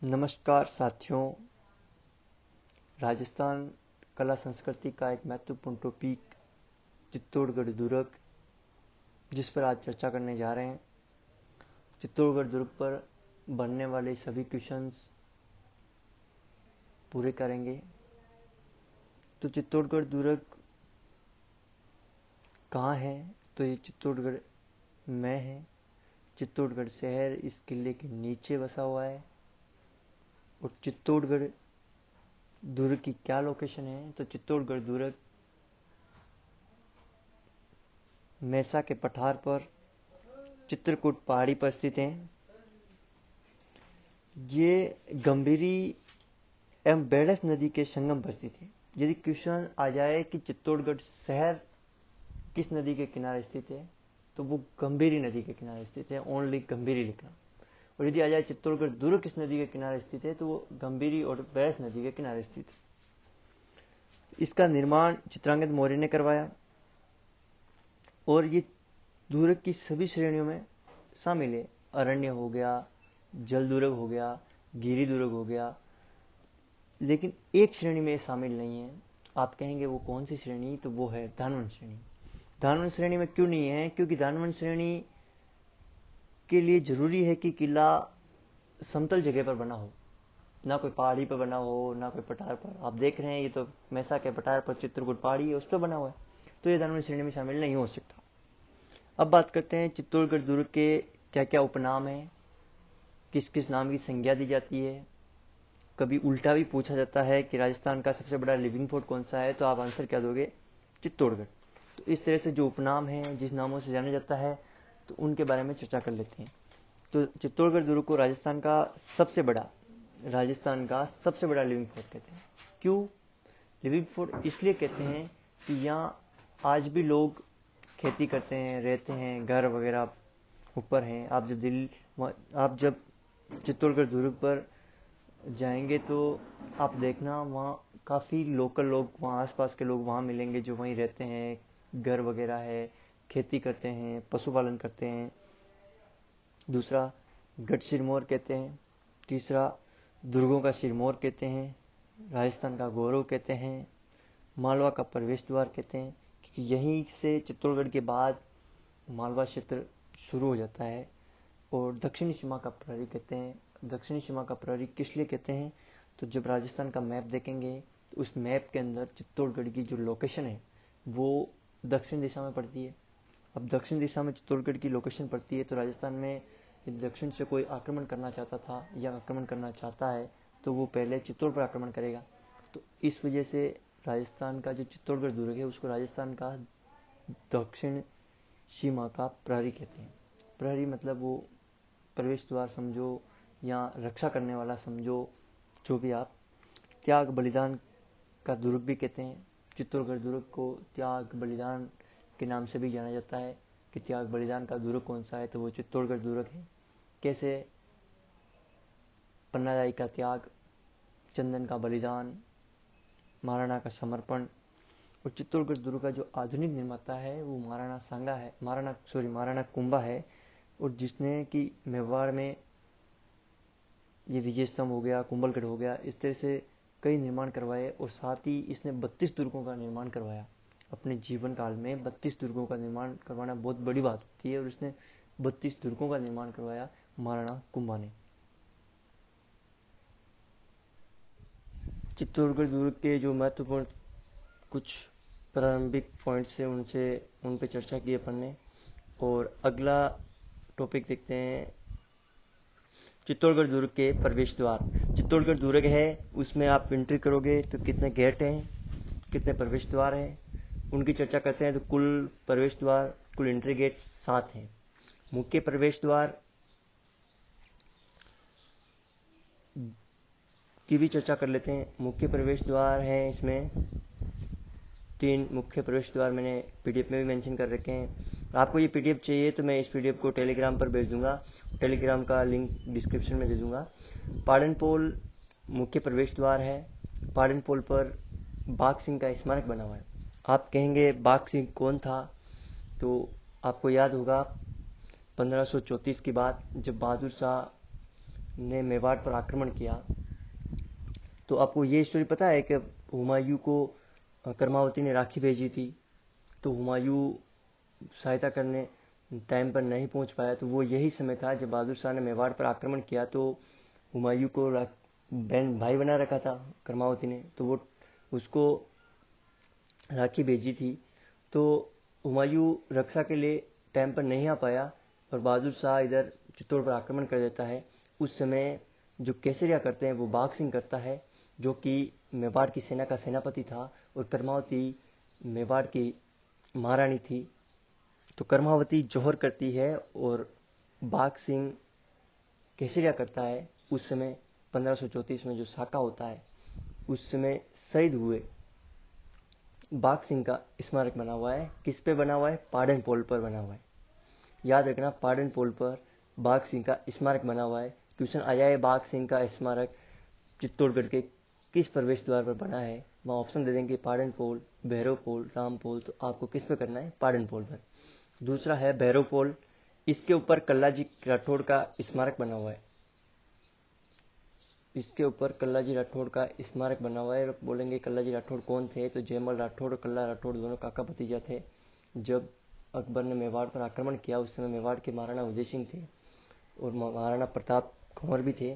नमस्कार साथियों। राजस्थान कला संस्कृति का एक महत्वपूर्ण टॉपिक चित्तौड़गढ़ दुर्ग, जिस पर आज चर्चा करने जा रहे हैं। चित्तौड़गढ़ दुर्ग पर बनने वाले सभी क्वेश्चंस पूरे करेंगे। तो चित्तौड़गढ़ दुर्ग कहाँ है? तो ये चित्तौड़गढ़ में है। चित्तौड़गढ़ शहर इस किले के नीचे बसा हुआ है। और चित्तौड़गढ़ दुर्ग की क्या लोकेशन है? तो चित्तौड़गढ़ दुर्ग मैसा के पठार पर चित्रकूट पहाड़ी पर स्थित है। ये गंभीरी एवं बेड़स नदी के संगम पर स्थित है। यदि क्वेश्चन आ जाए कि चित्तौड़गढ़ शहर किस नदी के किनारे स्थित है, तो वो गंभीरी नदी के किनारे स्थित है। ओनली गंभीरी लिखना। और यदि आ जाए चित्तौड़गढ़ दुर्ग किस नदी के किनारे स्थित है, तो वो गंभीरी और बेड़स नदी के किनारे स्थित है। इसका निर्माण चित्रांगद मौर्य ने करवाया और ये दुर्ग की सभी श्रेणियों में शामिल है। अरण्य हो गया, जल दुर्ग हो गया, गिरी दुर्ग हो गया, लेकिन एक श्रेणी में शामिल नहीं है। आप कहेंगे वो कौन सी श्रेणी? तो वो है धानवन श्रेणी। धानवन श्रेणी में क्यों नहीं है? क्योंकि धानवन श्रेणी के लिए जरूरी है कि किला समतल जगह पर बना हो, ना कोई पहाड़ी पर बना हो, ना कोई पठार पर। आप देख रहे हैं ये तो मैसा के पठार पर चित्रकूट पहाड़ी है, उस पर बना हुआ है, तो ये धानवन श्रेणी में शामिल नहीं हो सकता। अब बात करते हैं चित्तौड़गढ़ दुर्ग के क्या क्या उपनाम हैं, किस किस नाम की संज्ञा दी जाती है। कभी उल्टा भी पूछा जाता है कि राजस्थान का सबसे बड़ा लिविंग फोर्ट कौन सा है, तो आप आंसर क्या दोगे? चित्तौड़गढ़। तो इस तरह से जो उपनाम हैं, जिस नामों से जाना जाता है, तो उनके बारे में चर्चा कर लेते हैं। तो चित्तौड़गढ़ दुर्ग को राजस्थान का सबसे बड़ा लिविंग फोर्ट कहते हैं। क्यों लिविंग फोर्ट? इसलिए कहते हैं कि यहाँ आज भी लोग खेती करते हैं, रहते हैं, घर वगैरह ऊपर हैं। आप जब चित्तौड़गढ़ दुर्ग पर जाएंगे तो आप देखना वहाँ काफ़ी लोकल लोग, वहाँ आसपास के लोग वहाँ मिलेंगे जो वहीं रहते हैं, घर वगैरह है, खेती करते हैं, पशुपालन करते हैं। दूसरा गढ़ सिरमौर कहते हैं। तीसरा दुर्गों का सिरमौर कहते हैं, राजस्थान का गौरव कहते हैं, मालवा का प्रवेश द्वार कहते हैं, क्योंकि यहीं से चित्तौड़गढ़ के बाद मालवा क्षेत्र शुरू हो जाता है। और दक्षिणी सीमा का प्रहरी कहते हैं। दक्षिणी सीमा का प्रहरी किस लिए कहते हैं? तो जब राजस्थान का मैप देखेंगे तो उस मैप के अंदर चित्तौड़गढ़ की जो लोकेशन है वो दक्षिण दिशा में पड़ती है। अब दक्षिण दिशा में चित्तौड़गढ़ की लोकेशन पड़ती है, तो राजस्थान में दक्षिण से कोई आक्रमण करना चाहता था या आक्रमण करना चाहता है तो वो पहले चित्तौड़ पर आक्रमण करेगा। तो इस वजह से राजस्थान का जो चित्तौड़गढ़ दुर्ग है उसको राजस्थान का दक्षिण सीमा का प्रहरी कहते हैं। प्रहरी मतलब वो प्रवेश द्वार समझो या रक्षा करने वाला समझो, जो भी आप। त्याग बलिदान का दुर्ग भी कहते हैं। चित्तौड़गढ़ दुर्ग को त्याग बलिदान के नाम से भी जाना जाता है कि त्याग बलिदान का दुर्ग कौन सा है, तो वो चित्तौड़गढ़ दुर्ग है। कैसे? पन्नादाई का त्याग, चंदन का बलिदान, महाराणा का समर्पण। और चित्तौड़गढ़ दुर्ग का जो आधुनिक निर्माता है वो महाराणा कुंभा है। और जिसने कि मेवाड़ में ये विजय स्तंभ हो गया, कुंभलगढ़ हो गया, इस तरह से कई निर्माण करवाए। और साथ ही इसने 32 दुर्गों का निर्माण करवाया। अपने जीवन काल में 32 दुर्गों का निर्माण करवाना बहुत बड़ी बात होती है, और उसने 32 दुर्गों का निर्माण करवाया महाराणा कुंभा ने। चित्तौड़गढ़ दुर्ग के जो महत्वपूर्ण कुछ प्रारंभिक पॉइंट्स है उन पे चर्चा की अपन ने। और अगला टॉपिक देखते हैं, चित्तौड़गढ़ दुर्ग के प्रवेश द्वार। चित्तौड़गढ़ दुर्ग है, उसमें आप एंट्री करोगे तो कितने गेट हैं, कितने प्रवेश द्वार हैं, उनकी चर्चा करते हैं। तो कुल प्रवेश द्वार, कुल एंट्री गेट 7 हैं। मुख्य प्रवेश द्वार की भी चर्चा कर लेते हैं। मुख्य प्रवेश द्वार हैं, इसमें 3 मुख्य प्रवेश द्वार मैंने पीडीएफ में भी मेंशन कर रखे हैं। आपको ये पीडीएफ चाहिए तो मैं इस पीडीएफ को टेलीग्राम पर भेज दूंगा, टेलीग्राम का लिंक डिस्क्रिप्शन में दे दूंगा। पाड़नपोल मुख्य प्रवेश द्वार है। पाड़नपोल पर बाघ सिंह का स्मारक बना हुआ है। आप कहेंगे बाघ सिंह कौन था? तो आपको याद होगा 1534 की बात, जब बहादुर शाह ने मेवाड़ पर आक्रमण किया। तो आपको ये स्टोरी पता है कि हुमायूं को कर्मावती ने राखी भेजी थी, तो हुमायूं सहायता करने टाइम पर नहीं पहुंच पाया। तो वो यही समय था जब बहादुर शाह ने मेवाड़ पर आक्रमण किया। तो हुमायूं को बहन भाई बना रखा था कर्मावती ने, तो वो उसको राखी भेजी थी। तो हुमायूं रक्षा के लिए टाइम पर नहीं आ पाया और बहादुर शाह इधर चित्तौड़ पर आक्रमण कर देता है। उस समय जो केसरिया करते हैं वो बाघ सिंह करता है, जो कि मेवाड़ की सेना का सेनापति था और कर्मावती मेवाड़ की महारानी थी। तो कर्मावती जौहर करती है और बाघ सिंह केसरिया करता है। उस समय 1534 में जो साका होता है, उस समय शहीद हुए बाघ सिंह का स्मारक बना हुआ है। किस पे बना हुआ है? पाडन पोल पर बना हुआ है। याद रखना, पाडन पोल पर बाघ सिंह का स्मारक बना हुआ है। क्वेश्चन आया है बाघ सिंह का स्मारक चित्तौड़गढ़ के किस प्रवेश द्वार पर बना है? वहाँ ऑप्शन दे देंगे पाडन पोल, भैरव पोल, राम पोल। तो आपको किस पे करना है? पाडन पोल पर। दूसरा है भैरव पोल, इसके ऊपर कल्लाजी राठौड़ का स्मारक बना हुआ है। इसके ऊपर कल्लाजी राठौड़ का स्मारक बना हुआ है। बोलेंगे कल्लाजी राठौड़ कौन थे? तो जयमल राठौड़ और कल्ला राठौड़ दोनों काका भतीजा थे। जब अकबर ने मेवाड़ पर आक्रमण किया उस समय मेवाड़ के महाराणा उदय सिंह थे और महाराणा प्रताप कंवर भी थे।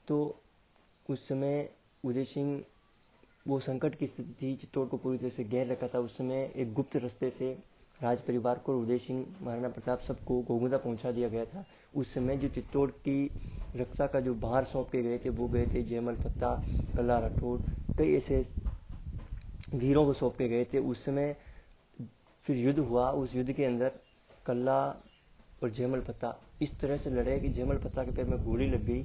तो उस समय उदय सिंह, वो संकट की स्थिति थी, चित्तौड़ को पूरी तरह से घेर रखा था। उस समय एक गुप्त रास्ते से राज परिवार को, उदय सिंह, महाराणा प्रताप सबको गोगुंदा पहुंचा दिया गया था। उस समय जो चित्तौड़ की रक्षा का जो भार सौंप के गए थे वो गए थे जयमल पत्ता, कल्ला राठौड़, कई ऐसे वीरों को सौंप के गए थे। उस समय फिर युद्ध हुआ। उस युद्ध के अंदर कल्ला और जयमल पत्ता इस तरह से लड़े कि जयमल पत्ता के पैर में गोली लग गई।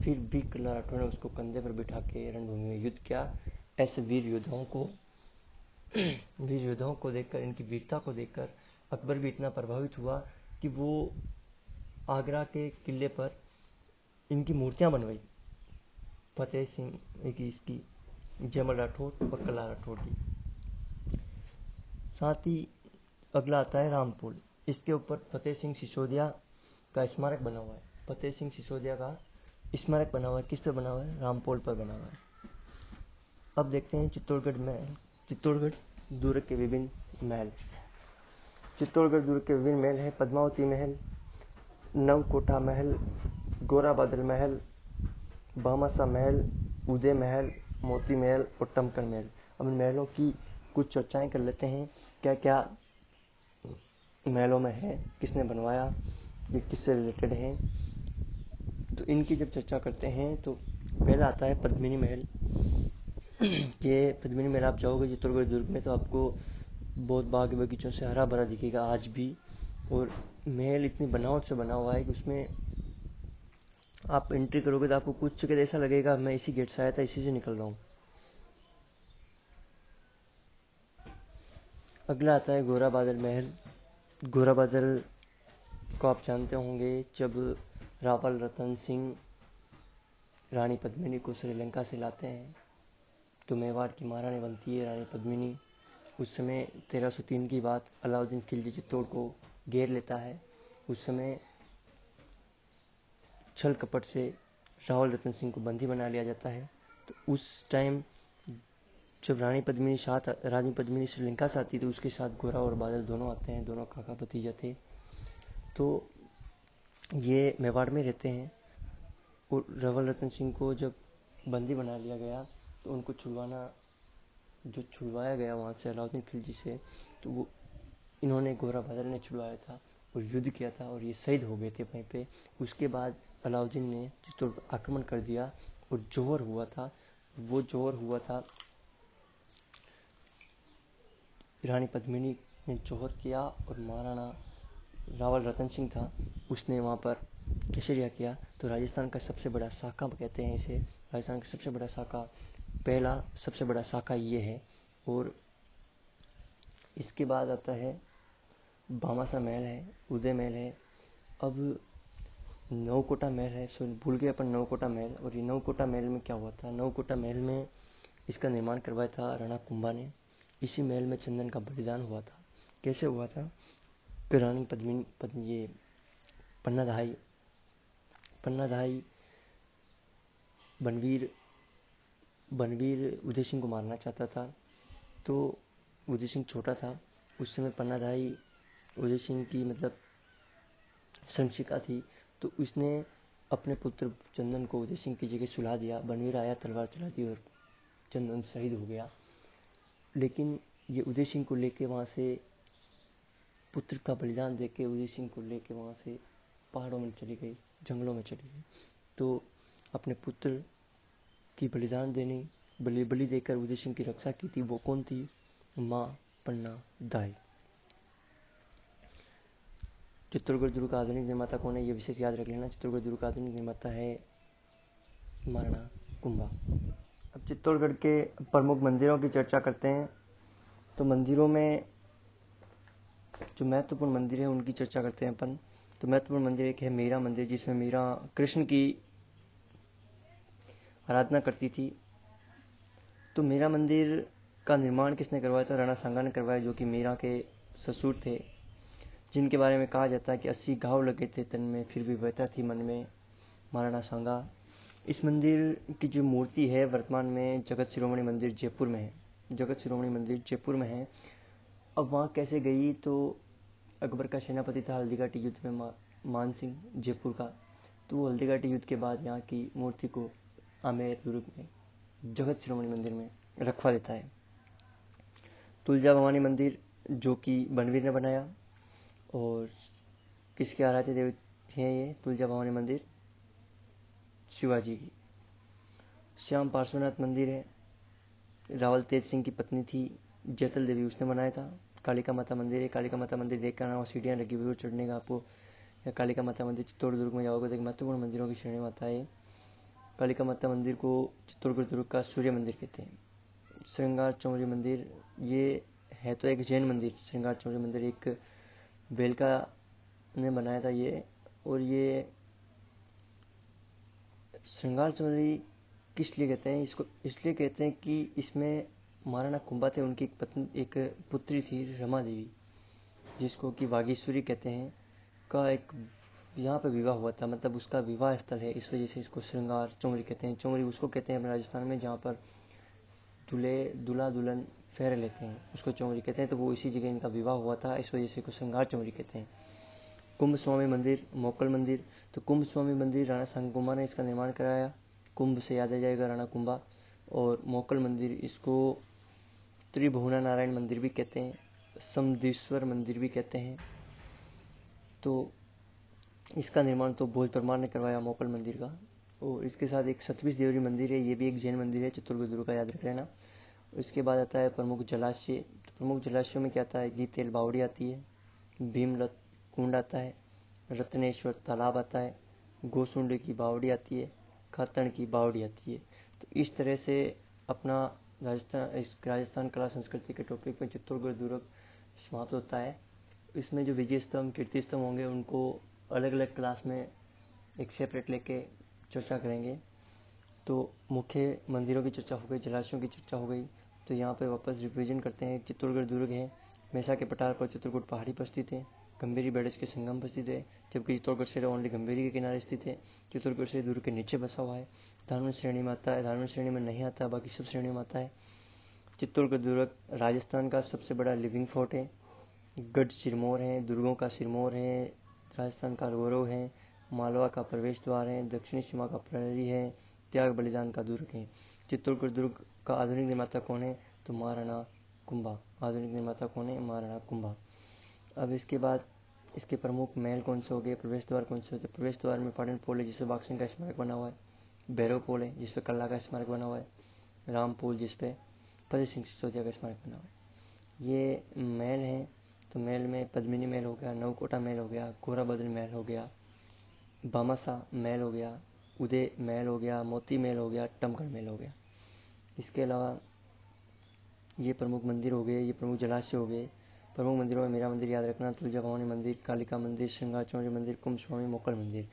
फिर भी कल्ला राठौड़ ने उसको कंधे पर बिठा के रणभूमि में युद्ध किया। ऐसे वीर योद्धाओं को देखकर, इनकी वीरता को देखकर अकबर भी इतना प्रभावित हुआ कि वो आगरा के किले पर इनकी मूर्तियां बनवाई, फतेह सिंह की, इसकी जयमल राठौड़ और कल्ला राठौड़ की। साथ ही अगला आता है रामपुल। इसके ऊपर फतेह सिंह सिसोदिया का स्मारक बना हुआ है। फतेह सिंह सिसोदिया का स्मारक बना हुआ है। किस पे बना हुआ है? रामपुल पर बना हुआ है। अब देखते हैं चित्तौड़गढ़ महल। चित्तौड़गढ़ दुर्ग के विभिन्न महल। चित्तौड़गढ़ दुर्ग के विभिन्न महल हैं। पद्मावती महल, नवकोटा महल, गोरा बादल महल, भामाशाह महल, उदय महल, मोती महल और टमकन महल। अब इन महलों की कुछ चर्चाएं कर लेते हैं, क्या क्या महलों में है, किसने बनवाया, ये किससे रिलेटेड है। तो इनकी जब चर्चा करते हैं तो पहला आता है पद्मिनी महल। ये पद्मिनी महल आप जाओगे चित्तौड़गढ़ दुर्ग में तो आपको बहुत बाग बगीचों से हरा भरा दिखेगा आज भी। और महल इतनी बनावट से बना हुआ है कि उसमें आप एंट्री करोगे तो आपको कुछ जगह ऐसा लगेगा मैं इसी गेट से आया था, इसी से निकल रहा हूँ। अगला आता है गोरा बादल महल। गोरा बादल को आप जानते होंगे, जब रावल रतन सिंह रानी पद्मिनी को श्रीलंका से लाते हैं तो मेवाड़ की महारानी बनती है रानी पद्मिनी। उस समय 1303 की बात, अलाउद्दीन खिलजी चित्तौड़ को घेर लेता है। उस समय छल कपट से रावल रतन सिंह को बंदी बना लिया जाता है। तो उस टाइम जब रानी पद्मिनी श्रीलंका से आती तो उसके साथ गोरा और बादल दोनों आते हैं, दोनों काका भतीजा थे। तो ये मेवाड़ में रहते हैं और रावल रतन सिंह को जब बंदी बना लिया गया तो उनको छुड़वाया गया वहाँ से अलाउद्दीन खिलजी से, तो वो इन्होंने, गोरा बादल ने छुड़वाया था और युद्ध किया था और ये शहीद हो गए थे वहीं पे। उसके बाद अलाउद्दीन ने चित्तौड़ पर आक्रमण कर दिया और जौहर हुआ था। वो जौहर हुआ था, रानी पद्मिनी ने जौहर किया और महाराणा रावल रतन सिंह था, उसने वहाँ पर केसरिया किया। तो राजस्थान का सबसे बड़ा शाखा कहते हैं इसे, राजस्थान का सबसे बड़ा शाखा, पहला सबसे बड़ा शाखा ये है। और इसके बाद आता है भामाशाह महल है, उदय महल है। अब नवकोटा महल है, सो भूल गए अपन नवकोटा महल। और ये नवकोटा महल में क्या हुआ था? नवकोटा महल में इसका निर्माण करवाया था राणा कुंभा ने। इसी महल में चंदन का बलिदान हुआ था। कैसे हुआ था? रानी पद्मिनी ये पन्नाधाई बनवीर उदय सिंह को मारना चाहता था। तो उदय सिंह छोटा था, उस समय पन्नाधारी उदय सिंह की मतलब संशिका थी, तो उसने अपने पुत्र चंदन को उदय सिंह की जगह सुला दिया। बनवीर आया, तलवार चला दी और चंदन शहीद हो गया। लेकिन ये उदय सिंह को लेके वहां से, पुत्र का बलिदान देके उदय सिंह को लेके वहां से पहाड़ों में चली गई, जंगलों में चली गई। तो अपने पुत्र की बलिदान देने, बलि देकर उदय सिंह की रक्षा की थी। वो कौन थी? मां पन्ना दाई। चित्तौड़गढ़ दुर्ग का आधुनिक निर्माता कौन है? ये विशेष याद रख लेना। चित्तौड़गढ़ दुर्ग का आधुनिक निर्माता है महाराणा कुंभा। अब चित्तौड़गढ़ के प्रमुख मंदिरों की चर्चा करते हैं। तो मंदिरों में जो महत्वपूर्ण मंदिर है उनकी चर्चा करते हैं अपन। तो महत्वपूर्ण मंदिर एक है मीरा मंदिर, जिसमें मीरा कृष्ण की आराधना करती थी। तो मीरा मंदिर का निर्माण किसने करवाया था? राणा सांगा ने करवाया, जो कि मीरा के ससुर थे, जिनके बारे में कहा जाता है कि 80 घाव लगे थे तन में, फिर भी व्यथा थी मन में। महाराणा सांगा। इस मंदिर की जो मूर्ति है वर्तमान में जगत शिरोमणि मंदिर जयपुर में है। जगत शिरोमणि मंदिर जयपुर में है। अब वहाँ कैसे गई? तो अकबर का सेनापति था हल्दीघाटी युद्ध में मान सिंह जयपुर का। तो वो हल्दीघाटी युद्ध के बाद यहाँ की मूर्ति को आमेर दुर्ग में जगत शिरोमणि मंदिर में रखवा देता है। तुलजा भवानी मंदिर जो कि बनवीर ने बनाया। और किसके आराध्य देव हैं ये? तुलजा भवानी मंदिर शिवाजी की। श्याम पार्श्वनाथ मंदिर है, रावल तेज सिंह की पत्नी थी जैतल देवी, उसने बनाया था। कालिका माता मंदिर है। कालिका माता मंदिर देख कर आना, सीढ़ियाँ लगी हुई चढ़ने का आपको। कालिका माता मंदिर चित्तौड़गढ़ दुर्ग में जाओगे तो एक महत्वपूर्ण मंदिरों की श्रेणी में आता है। कालिका माता मंदिर को चित्तौड़गढ़ दुर्ग का सूर्य मंदिर कहते हैं। श्रृंगार चौरी मंदिर, ये है तो एक जैन मंदिर। श्रृंगार चौरी मंदिर एक बेलका ने बनाया था ये। और ये श्रृंगार चौरी किस लिए कहते हैं इसको? इसलिए कहते हैं कि इसमें महाराणा कुंभा थे, उनकी एक पुत्री थी रमा देवी, जिसको कि वागीश्वरी कहते हैं, का एक यहाँ पे विवाह हुआ था। मतलब उसका विवाह स्थल है, इस वजह से इसको श्रृंगार चौरी कहते हैं। चौरी उसको कहते हैं अपने राजस्थान में जहाँ पर दूल्हा दुल्हन फेरे लेते हैं, उसको चौरी कहते हैं। तो वो इसी जगह इनका विवाह हुआ था, इस वजह से इसको श्रृंगार चौरी कहते हैं। कुंभ स्वामी मंदिर, मोकल मंदिर। तो कुंभ स्वामी मंदिर राणा सांगकुंभा ने इसका निर्माण कराया। कुंभ से याद आ जाएगा राणा कुंभा। और मोकल मंदिर, इसको त्रिभुवना नारायण मंदिर भी कहते हैं, समदेश्वर मंदिर भी कहते हैं। तो इसका निर्माण तो भोज परमार ने करवाया मोकल मंदिर का। और इसके साथ एक सतविश देवरी मंदिर है, ये भी एक जैन मंदिर है, चित्तौड़गढ़ दुर्ग का, याद रख लेना। इसके बाद आता है प्रमुख जलाशय। तो प्रमुख जलाशयों में क्या आता है? गीतेल बावड़ी आती है, भीमलत कुंड आता है, रत्नेश्वर तालाब आता है, गोसुंड की बावड़ी आती है, खातन की बावड़ी आती है। तो इस तरह से अपना राजस्थान कला संस्कृति के टॉपिक में चित्तौड़गढ़ दुर्ग समाप्त होता है। इसमें जो विजय स्तंभ कीर्ति स्तंभ होंगे उनको अलग अलग क्लास में एक सेपरेट लेके चर्चा करेंगे। तो मुख्य मंदिरों की चर्चा हो गई, जलाशयों की चर्चा हो गई। तो यहाँ पे वापस रिविजन करते हैं। चित्तौड़गढ़ दुर्ग है, मेसा के पठार पर चित्रकूट पहाड़ी पर स्थित है, गंभीरी बेड़ज के संगम पर स्थित है, जबकि चित्तौड़गढ़ शहर ओनली गंभीरी के किनारे स्थित है। चित्तौड़गढ़ शहर दुर्ग के नीचे बसा हुआ है। धार्मिक श्रेणी में आता है, धार्मिक श्रेणी में नहीं आता, बाकी सब श्रेणी में आता है। चित्तौड़गढ़ दुर्ग राजस्थान का सबसे बड़ा लिविंग फोर्ट है। गढ़ सिरमौर है, दुर्गों का सिरमौर है, राजस्थान का गौरव है, मालवा का प्रवेश द्वार है, दक्षिणी सीमा का प्रहरी है, त्याग बलिदान का दुर्ग है। चित्तौड़गढ़ दुर्ग का आधुनिक निर्माता कौन है? तो महाराणा कुंभा। आधुनिक निर्माता कौन है? महाराणा कुंभा। अब इसके बाद इसके प्रमुख महल कौन से हो गए, प्रवेश द्वार कौन से होते? प्रवेश द्वार में पाटन पोल है, जिसपे बागसिंह का स्मारक बना हुआ है, भैरव पोल है जिसपे कल्ला का स्मारक बना हुआ है, राम पोल जिसपे फतेह सिंह सिसोदिया का स्मारक बना हुआ है। ये महल है। तो महल में पद्मिनी महल हो गया, नवकोटा महल हो गया, घोराबद्र महल हो गया, बामासा महल हो गया, उदय महल हो गया, मोती महल हो गया, टमगढ़ महल हो गया। इसके अलावा ये प्रमुख मंदिर हो गए, ये प्रमुख जलाशय हो गए। प्रमुख मंदिरों में मीरा मंदिर याद रखना, तुलजा भवानी मंदिर, कालिका मंदिर, श्रृंगार चौरी मंदिर, कुंभ स्वामी, मोकल मंदिर,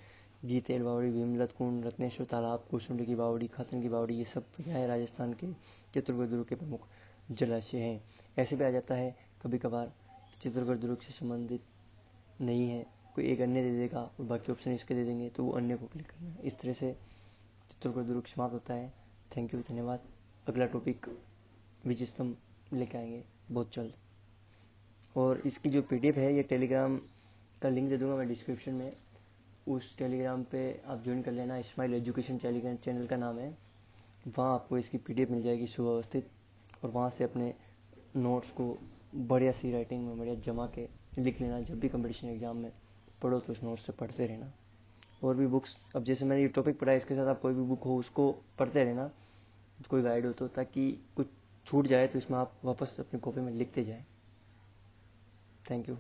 गीतेल बावड़ी, भीमलत कुंड, रत्नेश्वर तालाब, कुसुंड की बावड़ी, खातन की बावड़ी, ये सब क्या है? राजस्थान के चित्तौड़गढ़ दुर्ग के प्रमुख जलाशय हैं। ऐसे भी आ जाता है कभी कभार चित्तौड़गढ़ दुर्ग से संबंधित नहीं है, कोई एक अन्य दे देगा और बाकी ऑप्शन इसके दे देंगे, तो वो अन्य को क्लिक करना है। इस तरह से दुरुक समाप्त होता है। थैंक यू, धन्यवाद। अगला टॉपिक विजिस्तम लेके आएंगे बहुत जल्द। और इसकी जो पीडीएफ है ये टेलीग्राम का लिंक दे दूंगा मैं डिस्क्रिप्शन में, उस टेलीग्राम पे आप ज्वाइन कर लेना। स्माइल एजुकेशन टेलीग्राम चैनल का नाम है। वहाँ आपको इसकी पीडीएफ मिल जाएगी सुव्यवस्थित, और वहाँ से अपने नोट्स को बढ़िया सी राइटिंग में बढ़िया जमा के लिख लेना। जब भी कंपटीशन एग्जाम में पढ़ो तो उस नोट्स से पढ़ते रहना। और भी बुक्स, अब जैसे मैंने ये टॉपिक पढ़ा है इसके साथ आप कोई भी बुक हो उसको पढ़ते रहना, कोई गाइड हो तो, ताकि कुछ छूट जाए तो इसमें आप वापस अपनी कॉपी में लिखते जाएं। Thank you.